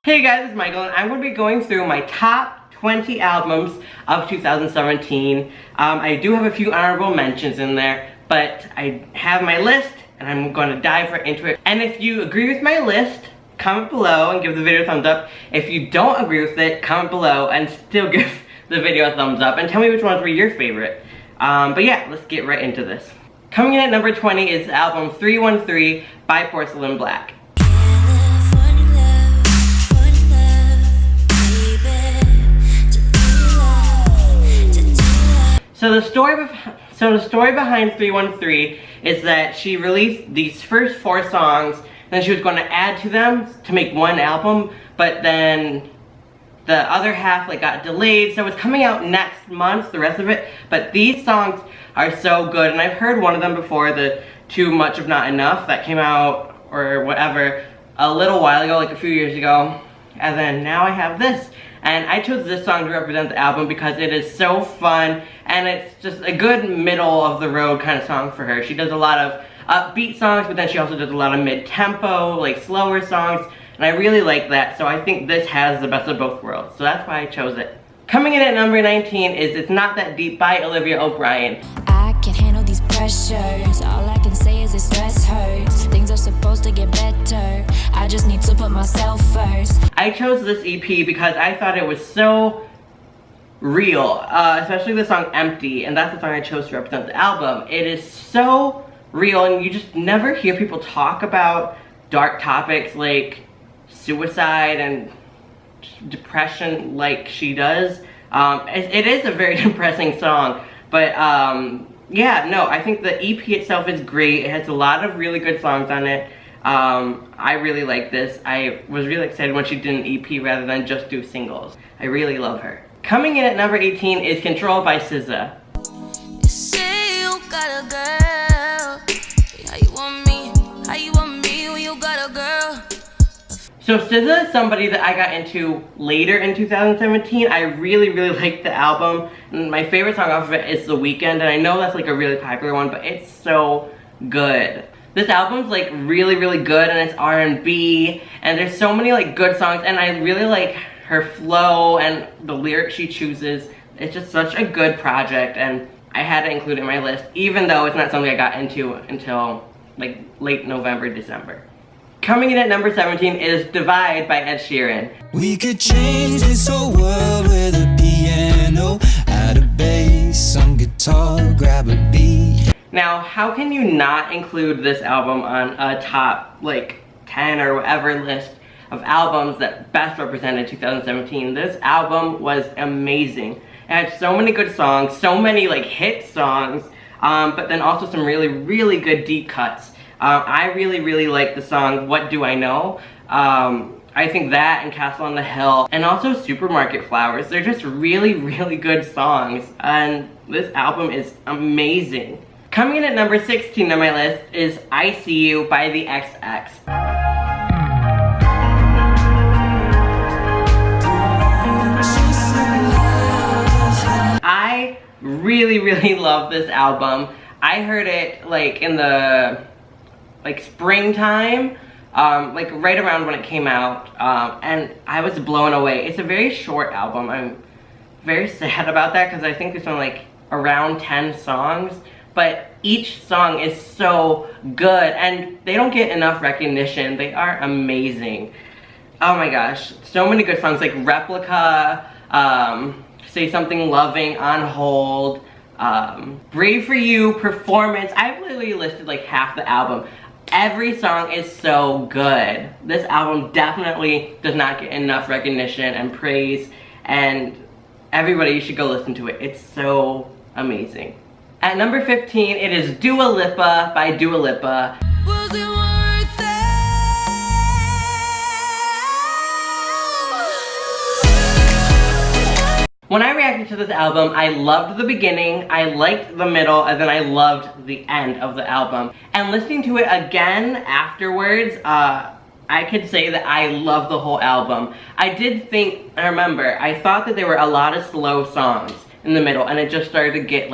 Hey guys, it's Michael and I'm going to be going through my top 20 albums of 2017. I do have a few honorable mentions in there, but I have my list and I'm going to dive right into it. And if you agree with my list, comment below and give the video a thumbs up. If you don't agree with it, comment below and still give the video a thumbs up and tell me which ones were your favorite. But yeah, let's get right into this. Coming in at number 20 is the album 313 by Porcelain Black. So the story behind 313 is that she released these first 4 songs, then she was going to add to them to make one album, but then the other half got delayed, so it's coming out next month, the rest of it. But these songs are so good, and I've heard one of them before, the Too Much of Not Enough, that came out, or whatever, a little while ago, like a few years ago, and then now I have this. And I chose this song to represent the album because it is so fun, and it's just a good middle of the road kind of song for her. She does a lot of upbeat songs, but then she also does a lot of mid-tempo, slower songs, and I really like that, so I think this has the best of both worlds, so that's why I chose it. Coming in at number 19 is It's Not That Deep by Olivia O'Brien. I can't handle these pressures, all I can say is this stress hurts. Things are supposed to get better, I just need to put myself first. I chose this EP because I thought it was so real, especially the song Empty, and that's the song I chose to represent the album. It is so real, and you just never hear people talk about dark topics like suicide and depression like she does. It is a very depressing song, but yeah, no, I think the EP itself is great. It has a lot of really good songs on it. I really like this. I was really excited when she did an EP rather than just do singles. I really love her. Coming in at number 18 is Control by SZA. You say you got a girl, how you want me when you got a girl? So SZA is somebody that I got into later in 2017. I really like the album, and my favorite song off of it is The Weekend, and I know that's a really popular one, but it's so good. This album's really good, and it's R&B, and there's so many good songs, and I really like her flow and the lyrics she chooses. It's just such a good project, and I had to include it in my list, even though it's not something I got into until late November, December. Coming in at number 17 is Divide by Ed Sheeran. We could change this whole world with a piano, add a bass, some guitar, grab a beat. Now, how can you not include this album on a top 10 or whatever list of albums that best represented 2017? This album was amazing. It had so many good songs, so many hit songs, but then also some really good deep cuts. I really like the song What Do I Know. I think that and Castle on the Hill, and also Supermarket Flowers, they're just really good songs, and this album is amazing. Coming in at number 16 on my list is I See You by the XX. I really love this album. I heard it in the springtime, right around when it came out, and I was blown away. It's a very short album. I'm very sad about that because I think there's only around 10 songs, but each song is so good, and they don't get enough recognition. They are amazing. Oh my gosh, so many good songs like Replica, Say Something Loving, On Hold, Brave for You, Performance. I've literally listed half the album. Every song is so good. This album definitely does not get enough recognition and praise, and everybody should go listen to it. It's so amazing. At number 15, it is Dua Lipa by Dua Lipa. Was it worth it? When I reacted to this album, I loved the beginning, I liked the middle, and then I loved the end of the album. And listening to it again afterwards, I could say that I love the whole album. I thought that there were a lot of slow songs in the middle, and it just started to get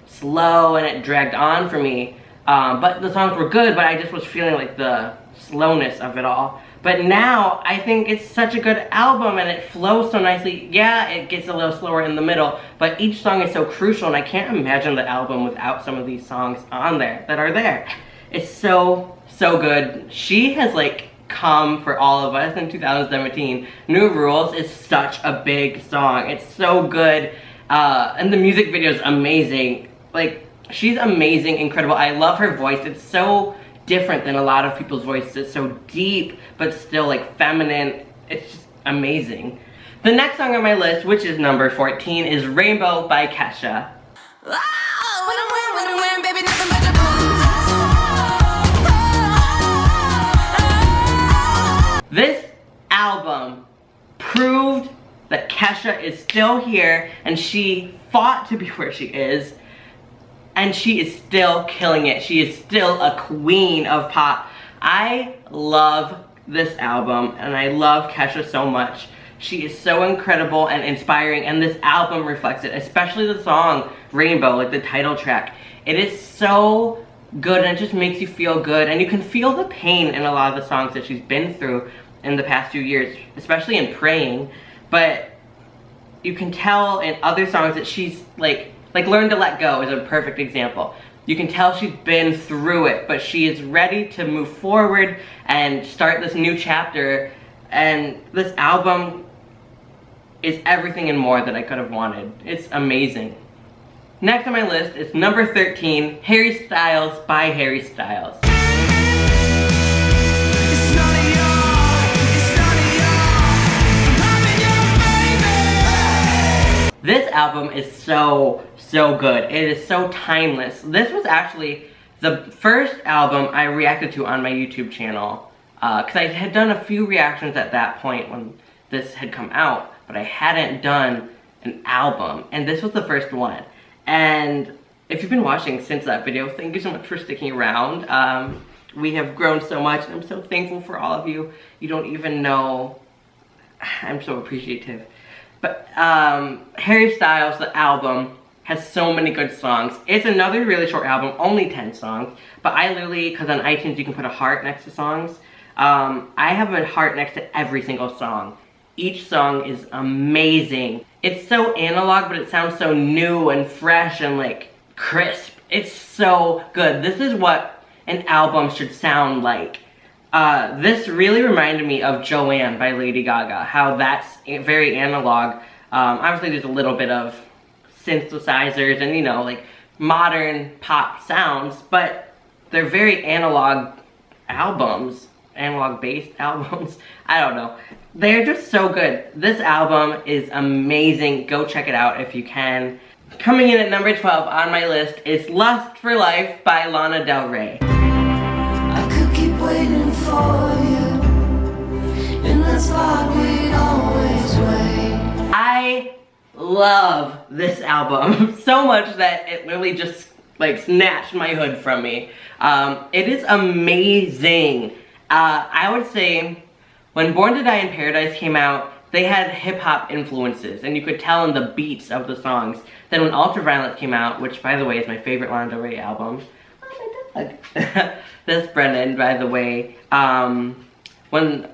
slow, and it dragged on for me. But the songs were good, but I just was feeling the slowness of it all. But now, I think it's such a good album and it flows so nicely. Yeah, it gets a little slower in the middle, but each song is so crucial and I can't imagine the album without some of these songs on there that are there. It's so, so good. She has like come for all of us in 2017. New Rules is such a big song. It's so good. And the music video is amazing. Like, she's amazing, incredible. I love her voice. It's so different than a lot of people's voices. It's so deep, but still like feminine. It's just amazing. The next song on my list, which is number 14, is Rainbow by Kesha. This album proved that Kesha is still here and she fought to be where she is. And she is still killing it. She is still a queen of pop. I love this album and I love Kesha so much. She is so incredible and inspiring and this album reflects it, especially the song Rainbow, like the title track. It is so good and it just makes you feel good and you can feel the pain in a lot of the songs that she's been through in the past few years, especially in Praying. But you can tell in other songs that she's like Learn to Let Go is a perfect example. You can tell she's been through it, but she is ready to move forward and start this new chapter. And this album is everything and more that I could have wanted. It's amazing. Next on my list is number 13, Harry Styles by Harry Styles. This album is so good. It is so timeless. This was actually the first album I reacted to on my YouTube channel. Because I had done a few reactions at that point when this had come out, but I hadn't done an album. And this was the first one. And if you've been watching since that video, thank you so much for sticking around. We have grown so much and I'm so thankful for all of you. You don't even know. I'm so appreciative. But Harry Styles, the album, has so many good songs. It's another really short album, only 10 songs. But I literally, because on iTunes you can put a heart next to songs. I have a heart next to every single song. Each song is amazing. It's so analog, but it sounds so new and fresh and like crisp. It's so good. This is what an album should sound like. This really reminded me of Joanne by Lady Gaga, how that's very analog. Obviously there's a little bit of synthesizers and, you know, like modern pop sounds, but they're very analog albums, analog-based albums. I don't know. They're just so good. This album is amazing. Go check it out if you can. Coming in at number 12 on my list is Lust for Life by Lana Del Rey. I could keep waiting for you in that spot we'd always wait. I love this album so much that it literally just like snatched my hood from me. It is amazing. I would say when Born to Die in Paradise came out, they had hip-hop influences and you could tell in the beats of the songs. Then when Ultraviolet came out, which by the way is my favorite Lana Del Rey album. Oh my dog. That's Brennan, by the way. When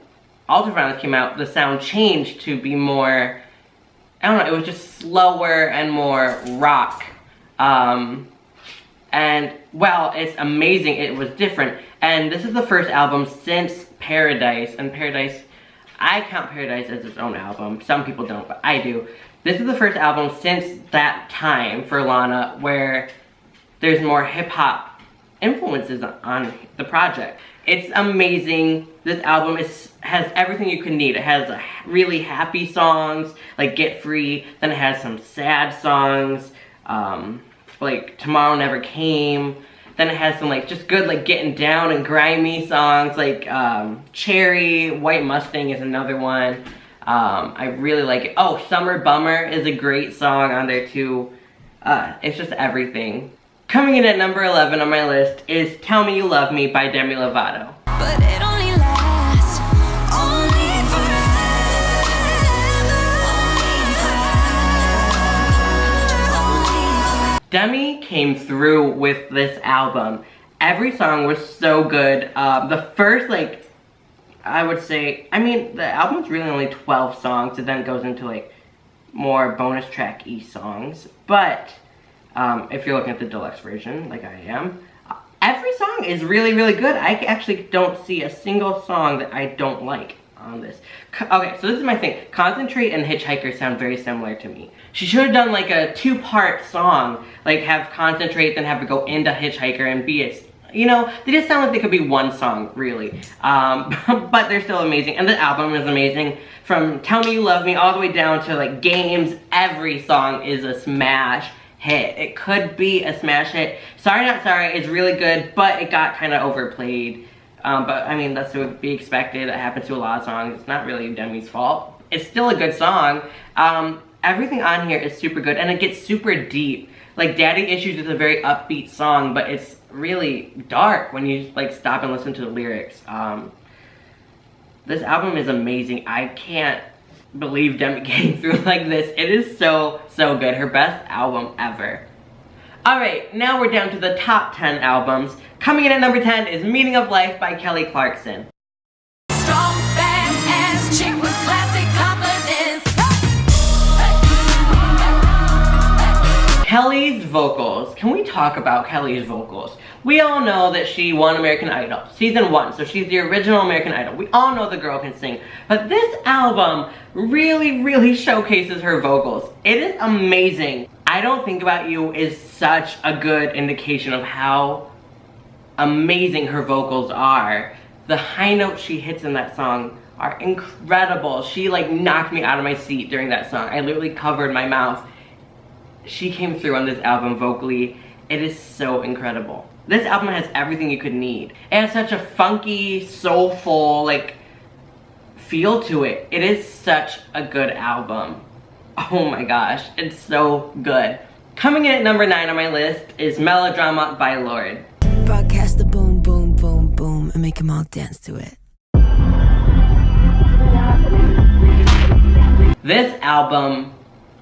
Ultraviolet came out, the sound changed to be more, I don't know, it was just slower and more rock. And, well, it's amazing. It was different. And this is the first album since Paradise. And Paradise, I count Paradise as its own album. Some people don't, but I do. This is the first album since that time for Lana where there's more hip-hop influences on the project. It's amazing. This album has everything you could need. It has really happy songs, like Get Free. Then it has some sad songs, like Tomorrow Never Came. Then it has some like just good like getting down and grimy songs, like Cherry, White Mustang is another one. I really like it. Oh, Summer Bummer is a great song on there too. It's just everything. Coming in at number 11 on my list is Tell Me You Love Me by Demi Lovato. But it only lasts, only forever. Demi came through with this album. Every song was so good. The first like I would say, I mean, the album's really only 12 songs. It then goes into like more bonus track-y songs. But if you're looking at the deluxe version, like I am, every song is really, really good. I actually don't see a single song that I don't like on this. Okay, so this is my thing. Concentrate and Hitchhiker sound very similar to me. She should have done like a 2-part song, like have Concentrate, then have it go into Hitchhiker and be it. You know, they just sound like they could be one song, really. But they're still amazing, and the album is amazing. From Tell Me You Love Me all the way down to like Games, every song is a smash hit. It could be a smash hit. Sorry Not Sorry is really good, but it got kind of overplayed. But I mean, that's to be expected. It happens to a lot of songs. It's not really Demi's fault. It's still a good song. Everything on here is super good, and it gets super deep. Like Daddy Issues is a very upbeat song, but it's really dark when you like stop and listen to the lyrics. This album is amazing. I can't believe Demi came through like this. It is so good. Her best album ever. Alright, now we're down to the top 10 albums. Coming in at number 10 is Meaning of Life by Kelly Clarkson. Strong, badass chick with classic confidence. Kelly's vocals. Can we talk about Kelly's vocals? We all know that she won American Idol, season 1, so she's the original American Idol. We all know the girl can sing, but this album really showcases her vocals. It is amazing. I Don't Think About You is such a good indication of how amazing her vocals are. The high notes she hits in that song are incredible. She like knocked me out of my seat during that song. I literally covered my mouth. She came through on this album vocally. It is so incredible. This album has everything you could need. It has such a funky, soulful, like, feel to it. It is such a good album. Oh my gosh, it's so good. Coming in at number 9 on my list is Melodrama by Lorde. Broadcast the boom, boom, boom, boom, and make them all dance to it. This album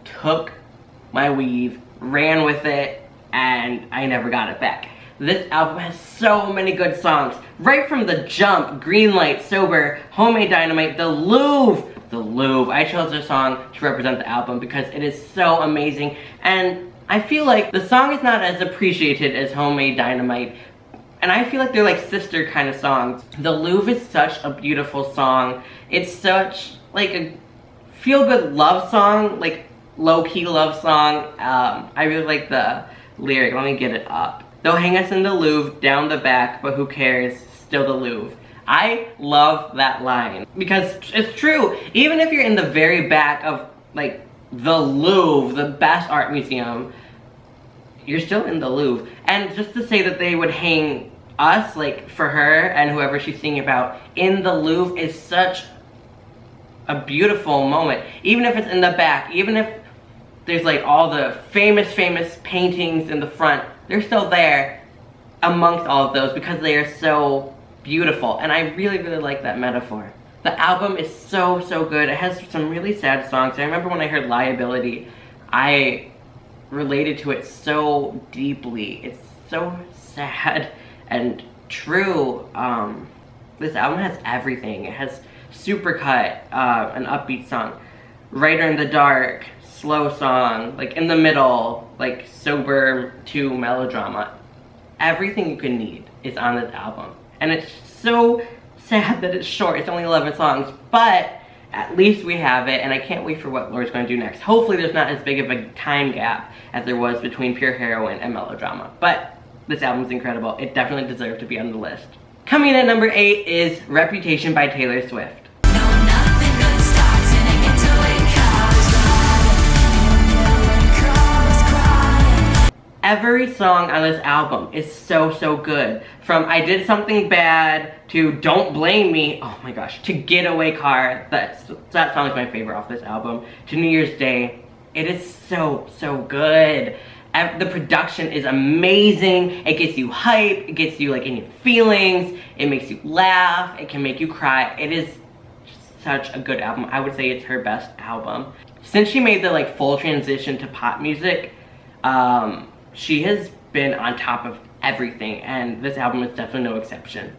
took my weave, ran with it, and I never got it back. This album has so many good songs. Right from the jump, Green Light, Sober, Homemade Dynamite, The Louvre. I chose this song to represent the album because it is so amazing. And I feel like the song is not as appreciated as Homemade Dynamite. And I feel like they're like sister kind of songs. The Louvre is such a beautiful song. It's such like a feel-good love song, like low-key love song. I really like the lyric. Let me get it up. They'll hang us in the Louvre, down the back, but who cares, still the Louvre. I love that line because it's true. Even if you're in the very back of like the Louvre, the best art museum, you're still in the Louvre. And just to say that they would hang us, like for her and whoever she's singing about, in the Louvre is such a beautiful moment. Even if it's in the back, even if there's like all the famous paintings in the front, they're still there amongst all of those because they are so beautiful. And I really like that metaphor. The album is so good. It has some really sad songs. I remember when I heard Liability, I related to it so deeply. It's so sad and true. This album has everything. It has Supercut, an upbeat song, Writer in the Dark, slow song, like in the middle, like Sober to Melodrama. Everything you can need is on this album. And it's so sad that it's short. It's only 11 songs, but at least we have it, and I can't wait for what Lorde's going to do next. Hopefully there's not as big of a time gap as there was between Pure Heroine and Melodrama. But this album's incredible. It definitely deserved to be on the list. Coming in at number 8 is Reputation by Taylor Swift. Every song on this album is so good. From I Did Something Bad to Don't Blame Me, oh my gosh, to Getaway Car, that song is my favorite off this album, to New Year's Day. It is so good. The production is amazing. It gets you hype, it gets you like in your feelings, it makes you laugh, it can make you cry. It is such a good album. I would say it's her best album. Since she made the like full transition to pop music, she has been on top of everything, and this album is definitely no exception.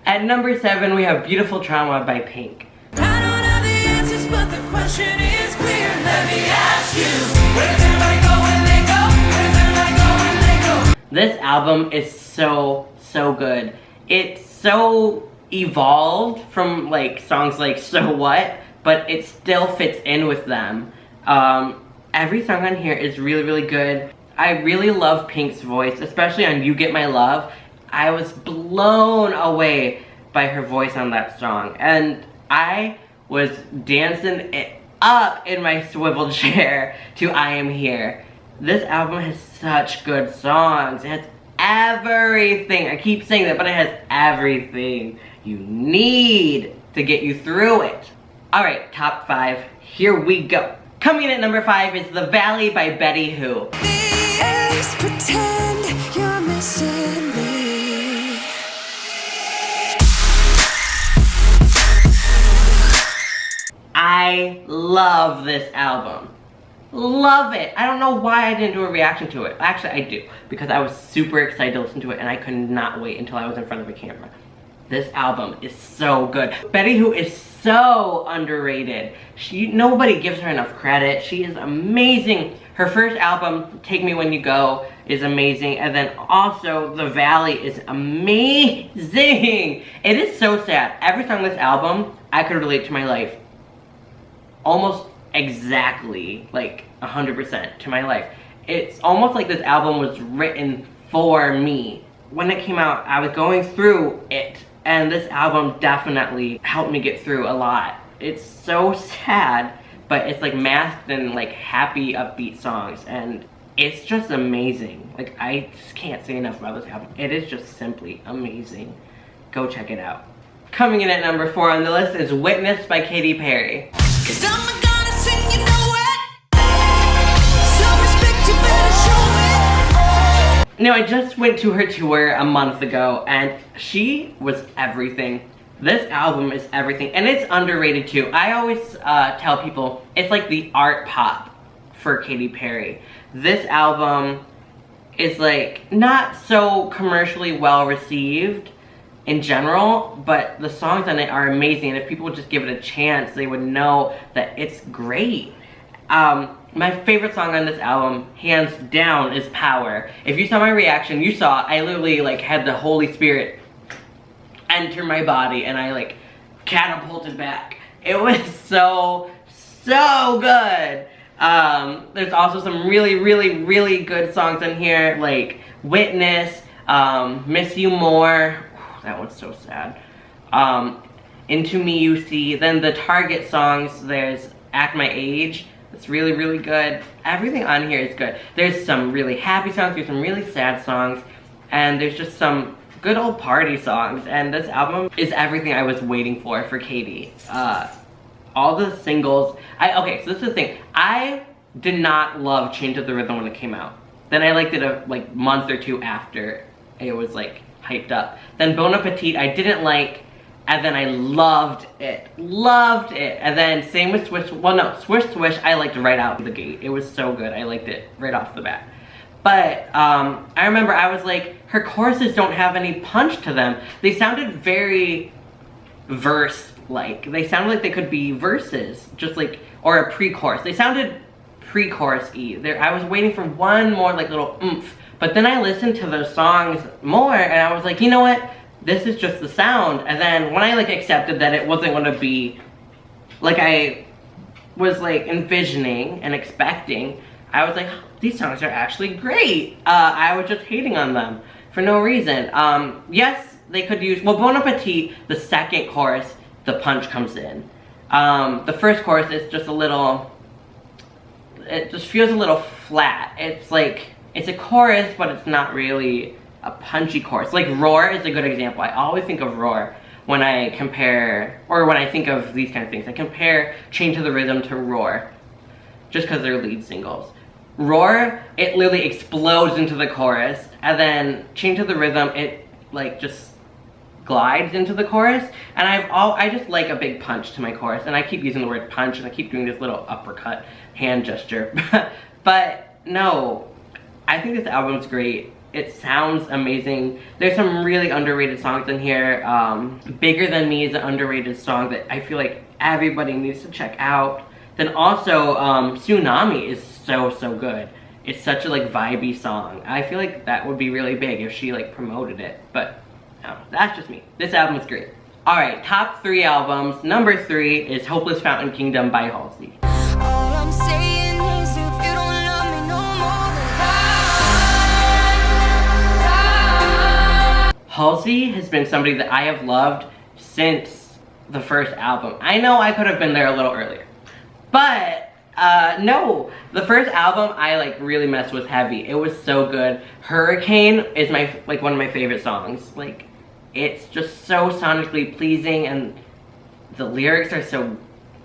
At number 7, we have Beautiful Trauma by Pink. I don't have the answers, but the question is clear. Let me ask you, where does everybody go when they go? Where does everybody go when they go? This album is so good. It's so evolved from like songs like So What, but it still fits in with them. Every song on here is really good. I really love Pink's voice, especially on You Get My Love. I was blown away by her voice on that song, and I was dancing it up in my swivel chair to I Am Here. This album has such good songs. It has everything. I keep saying that, but it has everything you need to get you through it. Alright, top 5. Here we go. Coming in at number 5 is The Valley by Betty Who. Just pretend you're missing me. I love this album. Love it. I don't know why I didn't do a reaction to it. Actually, I do, because I was super excited to listen to it and I could not wait until I was in front of a camera. This album is so good. Betty Who is so underrated. Nobody gives her enough credit. She is amazing. Her first album, Take Me When You Go, is amazing. And then also, The Valley is amazing. It is so sad. Every song on this album, I could relate to my life. Almost exactly, like 100% to my life. It's almost like this album was written for me. When it came out, I was going through it. And this album definitely helped me get through a lot. It's so sad, but it's like masked in like happy, upbeat songs, and it's just amazing. Like, I just can't say enough about this album. It is just simply amazing. Go check it out. Coming in at number 4 on the list is Witness by Katy Perry. 'Cause I'm gonna sing, you know it. Some respect, you better show it. Now, I just went to her tour a month ago, and she was everything. This album is everything, and it's underrated too. I always tell people it's like the art pop for Katy Perry. This album is like not so commercially well received in general, but the songs on it are amazing, and if people would just give it a chance, they would know that it's great. My favorite song on this album, hands down, is Power. If you saw my reaction, you saw I literally like had the Holy Spirit enter my body and I like catapulted back. It was so good. There's also some really good songs in here, like Witness, Miss You More. That one's so sad. Into Me You See. Then the Target songs, there's Act My Age. It's really good. Everything on here is good. There's some really happy songs, there's some really sad songs, and there's just some good old party songs. And this album is everything I was waiting for Katy. All the singles. Okay, so this is the thing. I did not love Chained to the Rhythm when it came out. Then I liked it a month or two after it was like hyped up. Then Bon Appetit I didn't like, and then I loved it. And then same with Swish. Well, no, Swish Swish I liked right out of the gate. It was so good. I liked it right off the bat. But I remember I was like, her choruses don't have any punch to them. They sounded very verse-like. They sounded like they could be verses, just like, or a pre-chorus. They sounded pre-chorus-y. I was waiting for one more like little oomph. But then I listened to those songs more, and I was like, you know what? This is just the sound. And then when I like accepted that it wasn't gonna be like I was like envisioning and expecting, I was like, these songs are actually great. I was just hating on them for no reason. Yes, they could use, well, Bon Appetit, the second chorus, the punch comes in. The first chorus is just a little, it just feels a little flat. It's like, it's a chorus, but it's not really a punchy chorus. Like Roar is a good example. I always think of Roar when I compare, or when I think of these kind of things. I compare Chained to the Rhythm to Roar, just because they're lead singles. Roar, it literally explodes into the chorus, and then Chained to the Rhythm, it like just glides into the chorus, and I just like a big punch to my chorus, and I keep using the word punch, and I keep doing this little uppercut hand gesture. But no, I think this album's great. It sounds amazing. There's some really underrated songs in here. Bigger Than Me is an underrated song that I feel like everybody needs to check out. Then also, Tsunami is so good. It's such a like vibey song. I feel like that would be really big if she like promoted it, but no, that's just me. This album is great. Alright, top 3 albums. Number 3 is Hopeless Fountain Kingdom by Halsey. All I'm saying is if you don't love me no more than Halsey has been somebody that I have loved since the first album. I know I could have been there a little earlier, but no, the first album I like really messed with heavy. It was so good. Hurricane is my like one of my favorite songs. Like, it's just so sonically pleasing, and the lyrics are so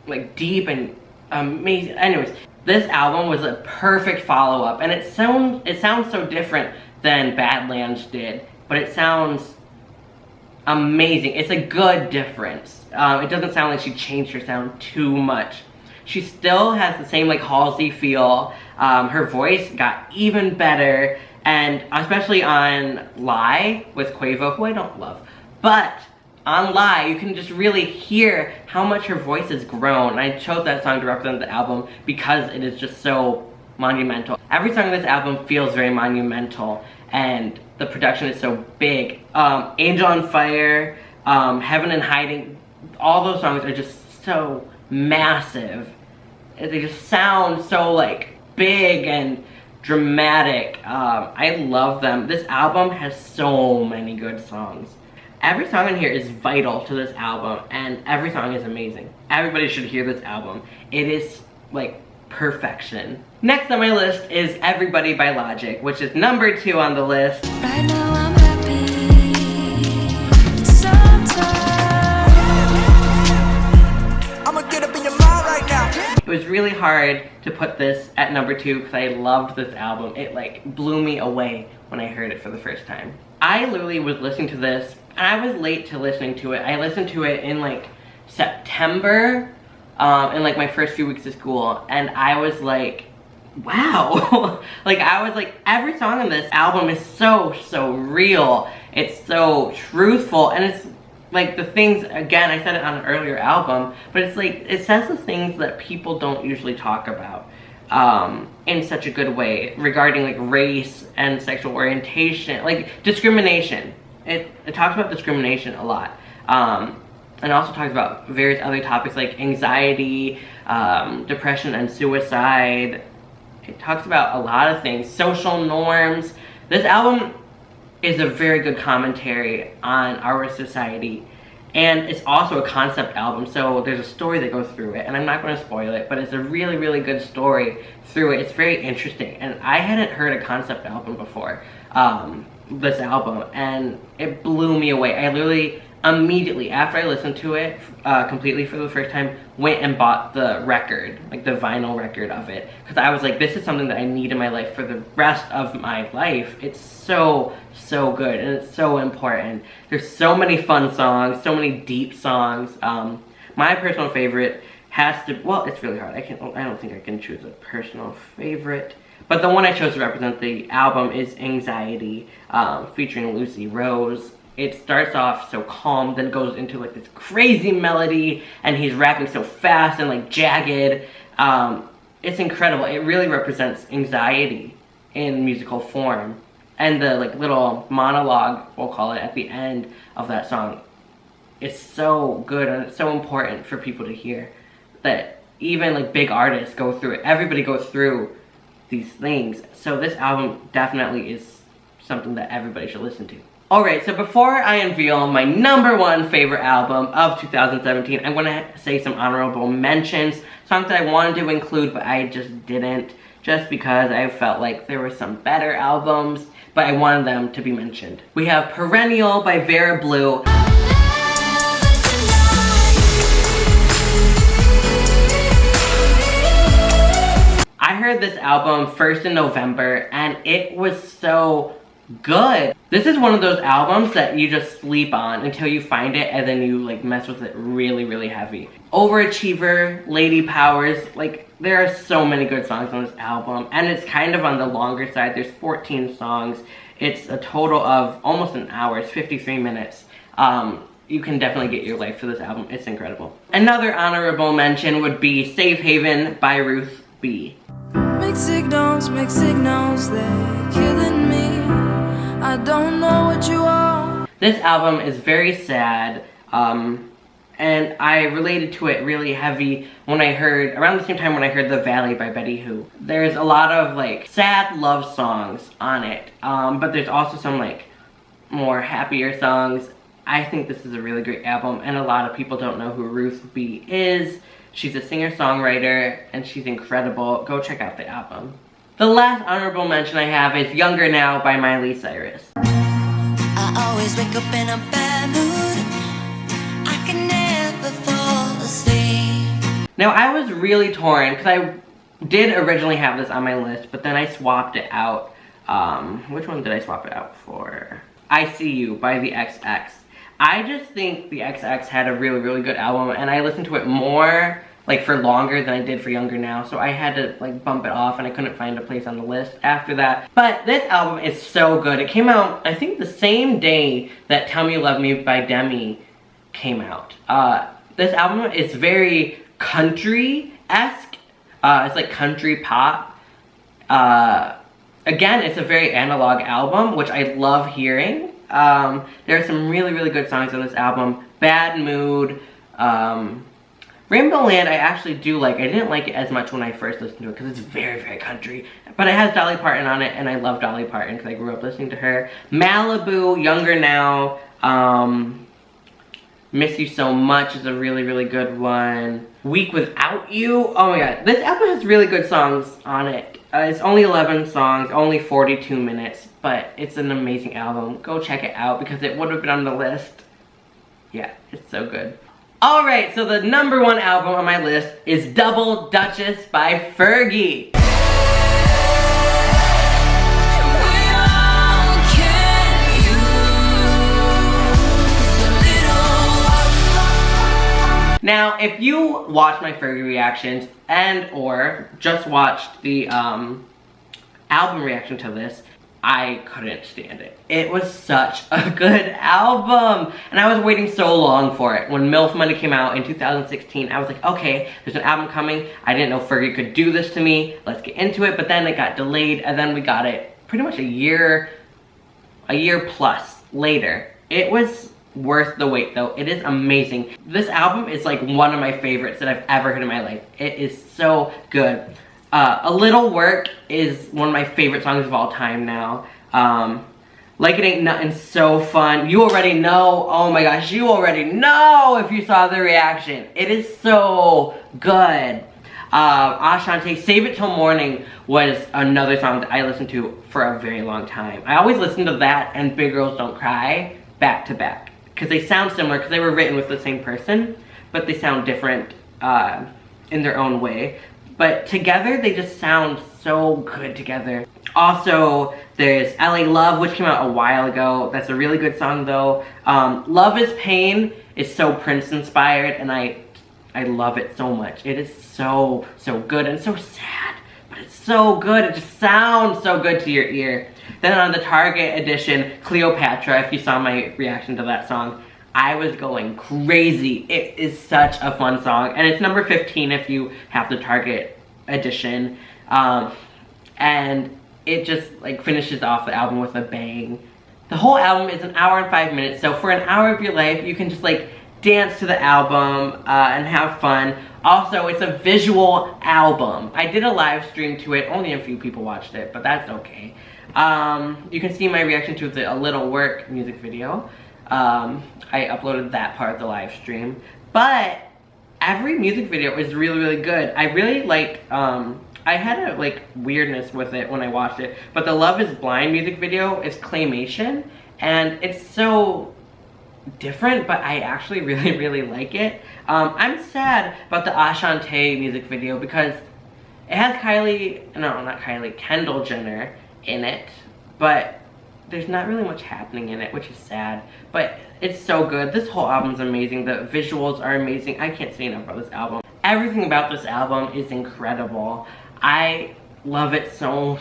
like deep and amazing. Anyways, this album was a perfect follow-up, and it sounds so different than Badlands did, but it sounds amazing. It's a good difference. It doesn't sound like she changed her sound too much. She still has the same like Halsey feel. Her voice got even better, and especially on Lie with Quavo, who I don't love, but on Lie you can just really hear how much her voice has grown. And I chose that song to represent the album because it is just so monumental. Every song on this album feels very monumental, and the production is so big. Angel on Fire, Heaven in Hiding, all those songs are just so massive. They just sound so like big and dramatic. I love them. This album has so many good songs. Every song in here is vital to this album, and every song is amazing. Everybody should hear this album. It is like perfection. Next on my list is Everybody by Logic, which is number 2 on the list. right now I'm happy. Sometimes I'ma get up in your mind right now. It was really hard to put this at number 2 because I loved this album. It like blew me away when I heard it for the first time. I literally was listening to this, and I was late to listening to it. I listened to it in like September, in like my first few weeks of school, and I was like, wow. Like, I was like, every song on this album is so real. It's so truthful, and it's like the things, again, I said it on an earlier album, but it's like, it says the things that people don't usually talk about in such a good way regarding like race and sexual orientation, like discrimination. It talks about discrimination a lot, and also talks about various other topics like anxiety, depression, and suicide. It talks about a lot of things, social norms. This album is a very good commentary on our society, and it's also a concept album, so there's a story that goes through it, and I'm not going to spoil it, but it's a really good story through it. It's very interesting, and I hadn't heard a concept album before, this album, and it blew me away. I literally immediately after I listened to it completely for the first time, went and bought the record, like the vinyl record of it, because I was like, this is something that I need in my life for the rest of my life. It's so good, and it's so important. There's so many fun songs, so many deep songs. My personal favorite has to, well, it's really hard. I don't think I can choose a personal favorite, but the one I chose to represent the album is Anxiety, featuring Lucy Rose. It starts off so calm, then goes into like this crazy melody, and he's rapping so fast and like jagged. It's incredible. It really represents anxiety in musical form. And the like little monologue, we'll call it, at the end of that song is so good, and it's so important for people to hear. That even like big artists go through it. Everybody goes through these things. So this album definitely is something that everybody should listen to. Alright, so before I unveil my number 1 favorite album of 2017, I'm going to say some honorable mentions. Songs that I wanted to include, but I just didn't. Just because I felt like there were some better albums, but I wanted them to be mentioned. We have Perennial by Vera Blue. I heard this album first in November, and it was so good. This is one of those albums that you just sleep on until you find it and then you like mess with it really, really heavy. Overachiever, Lady Powers, like there are so many good songs on this album, and it's kind of on the longer side. There's 14 songs. It's a total of almost an hour. It's 53 minutes. You can definitely get your life to this album. It's incredible. Another honorable mention would be Safe Haven by Ruth B. Mixed signals, they're killing me. I don't know what you are. This album is very sad, and I related to it really heavy when I heard, around the same time when I heard The Valley by Betty Who. There's a lot of like sad love songs on it, but there's also some like more happier songs. I think this is a really great album, and a lot of people don't know who Ruth B is. She's a singer-songwriter, and she's incredible. Go check out the album. The last honorable mention I have is Younger Now by Miley Cyrus. I always wake up in a bad mood. I can never fall asleep. Now, I was really torn, because I did originally have this on my list, but then I swapped it out. Which one did I swap it out for? I See You by the XX. I just think the XX had a really, really good album, and I listened to it more, like, for longer than I did for Younger Now, so I had to, like, bump it off, and I couldn't find a place on the list after that. But this album is so good. It came out, I think, the same day that Tell Me You Love Me by Demi came out. This album is very country-esque. It's, like, country pop. Again, it's a very analog album, which I love hearing. There are some really, really good songs on this album. Bad Mood, Rainbow Land I actually do like. I didn't like it as much when I first listened to it because it's very, very country. But it has Dolly Parton on it, and I love Dolly Parton because I grew up listening to her. Malibu, Younger Now, Miss You So Much is a really, really good one. Week Without You, oh my god. This album has really good songs on it. It's only 11 songs, only 42 minutes, but it's an amazing album. Go check it out because it would have been on the list. Yeah, it's so good. Alright, so the number one album on my list is Double Duchess by Fergie. Now, if you watch my Fergie reactions and or just watched the album reaction to this, I couldn't stand it. It was such a good album, and I was waiting so long for it. When MILF Money came out in 2016, I was like, okay, there's an album coming. I didn't know Fergie could do this to me. Let's get into it, but then it got delayed, and then we got it pretty much a year plus later. It was worth the wait though. It is amazing. This album is like one of my favorites that I've ever heard in my life. It is so good. A Little Work is one of my favorite songs of all time now. Like It Ain't Nothing's so fun. You already know. Oh my gosh, you already know if you saw the reaction. It is so good. Ashanti, Save It Till Morning was another song that I listened to for a very long time. I always listen to that and Big Girls Don't Cry back to back because they sound similar because they were written with the same person, but they sound different in their own way. But together, they just sound so good together. Also, there's LA Love, which came out a while ago. That's a really good song, though. Love Is Pain is so Prince-inspired, and I love it so much. It is so, so good and so sad, but it's so good. It just sounds so good to your ear. Then on the Target edition, Cleopatra, if you saw my reaction to that song, I was going crazy. It is such a fun song, and it's number 15 if you have the Target edition. And it just like finishes off the album with a bang. The whole album is an hour and 5 minutes, so for an hour of your life, you can just like dance to the album and have fun. Also, it's a visual album. I did a live stream to it. Only a few people watched it, but that's okay. You can see my reaction to the A Little Work music video. I uploaded that part of the live stream. But every music video is really, really good. I really like, I had a like weirdness with it when I watched it, but the Love Is Blind music video is claymation, and it's so different, but I actually really, really like it. I'm sad about the Ashanti music video because it has Kendall Jenner in it, but there's not really much happening in it, which is sad, but it's so good. This whole album's amazing. The visuals are amazing. I can't say enough about this album. Everything about this album is incredible. I love it so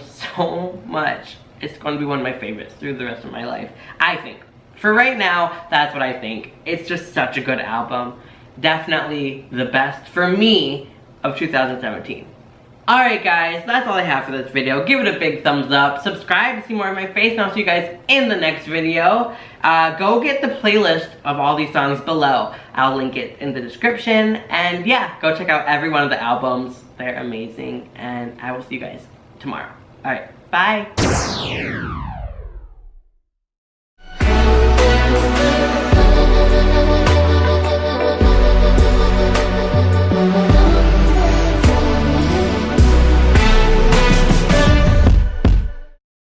much. It's going to be one of my favorites through the rest of my life, I think. For right now, that's what I think. It's just such a good album. Definitely the best, for me, of 2017. Alright guys, that's all I have for this video. Give it a big thumbs up. Subscribe to see more of my face, and I'll see you guys in the next video. Go get the playlist of all these songs below. I'll link it in the description. And yeah, go check out every one of the albums. They're amazing. And I will see you guys tomorrow. Alright, bye.